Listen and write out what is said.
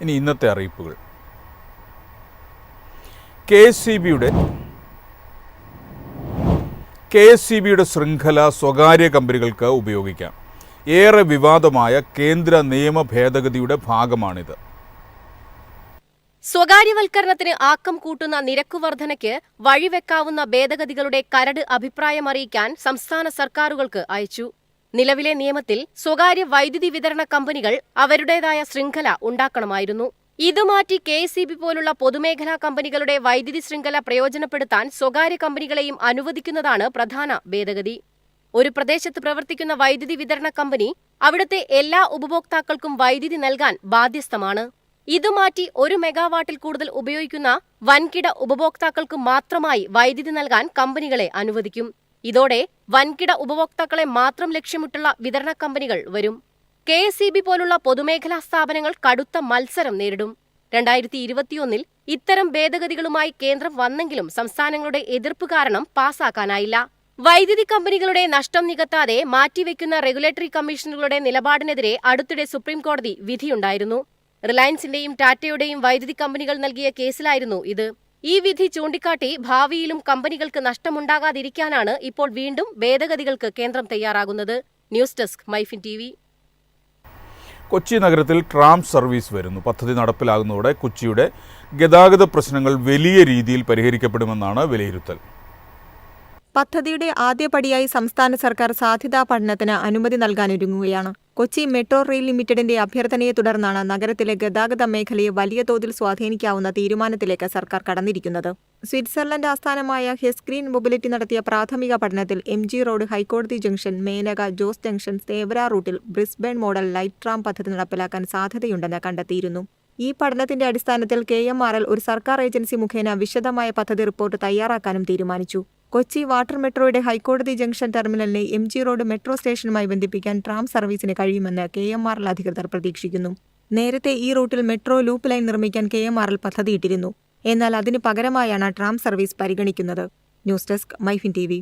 ഇനി ഇന്നത്തെ അറിയിപ്പുകൾ. KSCBയുടെ ശൃംഖല സ്വകാര്യ കമ്പനികൾക്ക് ഉപയോഗിക്കാം. ഏറെ വിവാദമായ കേന്ദ്ര നിയമ ഭേദഗതിയുടെ ഭാഗമാണിത്. സ്വകാര്യവൽക്കരണത്തിന് ആക്കം കൂട്ടുന്ന നിരക്കുവർധനയ്ക്ക് വഴിവെക്കാവുന്ന ഭേദഗതികളുടെ കരട് അഭിപ്രായമറിയിക്കാൻ സംസ്ഥാന സർക്കാരുകൾക്ക് അയച്ചു. നിലവിലെ നിയമത്തിൽ സ്വകാര്യ വൈദ്യുതി വിതരണ കമ്പനികൾ അവരുടേതായ ശൃംഖല ഉണ്ടാക്കണമായിരുന്നു. ഇത് മാറ്റി KSCB പോലുള്ള പൊതുമേഖലാ കമ്പനികളുടെ വൈദ്യുതി ശൃംഖല പ്രയോജനപ്പെടുത്താൻ സ്വകാര്യ കമ്പനികളെയും അനുവദിക്കുന്നതാണ് പ്രധാന ഭേദഗതി. ഒരു പ്രദേശത്ത് പ്രവർത്തിക്കുന്ന വൈദ്യുതി വിതരണ കമ്പനി അവിടുത്തെ എല്ലാ ഉപഭോക്താക്കൾക്കും വൈദ്യുതി നൽകാൻ ബാധ്യസ്ഥമാണ്. ഇത് മാറ്റി 1 മെഗാവാട്ടിൽ കൂടുതൽ ഉപയോഗിക്കുന്ന വൻകിട ഉപഭോക്താക്കൾക്ക് മാത്രമായി വൈദ്യുതി നൽകാൻ കമ്പനികളെ അനുവദിക്കും. ഇതോടെ വൻകിട ഉപഭോക്താക്കളെ മാത്രം ലക്ഷ്യമിട്ടുള്ള വിതരണ കമ്പനികൾ വരും. KSCB പോലുള്ള പൊതുമേഖലാ സ്ഥാപനങ്ങൾ കടുത്ത മത്സരം നേരിടും. 2021 ഇത്തരം ഭേദഗതികളുമായി കേന്ദ്രം വന്നെങ്കിലും സംസ്ഥാനങ്ങളുടെ എതിർപ്പ് കാരണം പാസാക്കാനായില്ല. വൈദ്യുതി കമ്പനികളുടെ നഷ്ടം നികത്താതെ മാറ്റിവെക്കുന്ന റെഗുലേറ്ററി കമ്മീഷനുകളുടെ നിലപാടിനെതിരെ അടുത്തിടെ സുപ്രീംകോടതി വിധിയുണ്ടായിരുന്നു. റിലയൻസിന്റെയും ടാറ്റയുടെയും വൈദ്യുതി കമ്പനികൾ നൽകിയ കേസിലായിരുന്നു ഇത്. ഈ വിധി ചൂണ്ടിക്കാട്ടി ഭാവിയിലും കമ്പനികൾക്ക് നഷ്ടമുണ്ടാകാതിരിക്കാനാണ് ഇപ്പോൾ വീണ്ടും ഭേദഗതികൾക്ക് കേന്ദ്രം തയ്യാറാകുന്നത്. News desk MyFin TV. Kochi നഗരത്തിൽ ട്രാം സർവീസ് വരുന്നു. പദ്ധതി നടപ്പിലാകുന്നതോടെ കൊച്ചിയുടെ ഗതാഗത പ്രശ്നങ്ങൾ വലിയ രീതിയിൽ പരിഹരിക്കപ്പെടുമെന്നാണ് വിലയിരുത്തൽ. പദ്ധതിയുടെ ആദ്യപടിയായി സംസ്ഥാന സർക്കാർ സാധ്യതാ പഠനത്തിന് അനുമതി നൽകാനൊരുങ്ങുകയാണ്. കൊച്ചി മെട്രോ റെയിൽ ലിമിറ്റഡിന്റെ അഭ്യർത്ഥനയെ തുടർന്നാണ് നഗരത്തിലെ ഗതാഗത മേഖലയെ വലിയ തോതിൽ സ്വാധീനിക്കാവുന്ന തീരുമാനത്തിലേക്ക് സർക്കാർ കടന്നിരിക്കുന്നത്. സ്വിറ്റ്സർലൻഡ് ആസ്ഥാനമായ ഹെസ്ഗ്രീൻ മൊബിലിറ്റി നടത്തിയ പ്രാഥമിക പഠനത്തിൽ MG റോഡ്, ഹൈക്കോടതി ജംഗ്ഷൻ, മേനക, ജോസ് ജംഗ്ഷൻ, തേവര റൂട്ടിൽ ബ്രിസ്ബേൺ മോഡൽ ലൈറ്റ് ട്രാം പദ്ധതി നടപ്പിലാക്കാൻ സാധ്യതയുണ്ടെന്ന് കണ്ടെത്തിയിരുന്നു. ഈ പഠനത്തിന്റെ അടിസ്ഥാനത്തിൽ KMRL ഒരു സർക്കാർ ഏജൻസി മുഖേന വിശദമായ പദ്ധതി റിപ്പോർട്ട് തയ്യാറാക്കാനും തീരുമാനിച്ചു. കൊച്ചി വാട്ടർ മെട്രോയുടെ ഹൈക്കോടതി ജംഗ്ഷൻ ടെർമിനലിനെ MG റോഡ് മെട്രോ സ്റ്റേഷനുമായി ബന്ധിപ്പിക്കാൻ ട്രാം സർവീസിന് കഴിയുമെന്ന് KMRL അധികൃതർ പ്രതീക്ഷിക്കുന്നു. നേരത്തെ ഈ റൂട്ടിൽ മെട്രോ ലൂപ്പ് ലൈൻ നിർമ്മിക്കാൻ KMRL പദ്ധതിയിട്ടിരുന്നു. എന്നാൽ അതിനു പകരമായാണ് ട്രാം സർവീസ് പരിഗണിക്കുന്നത്. News desk MyFin TV.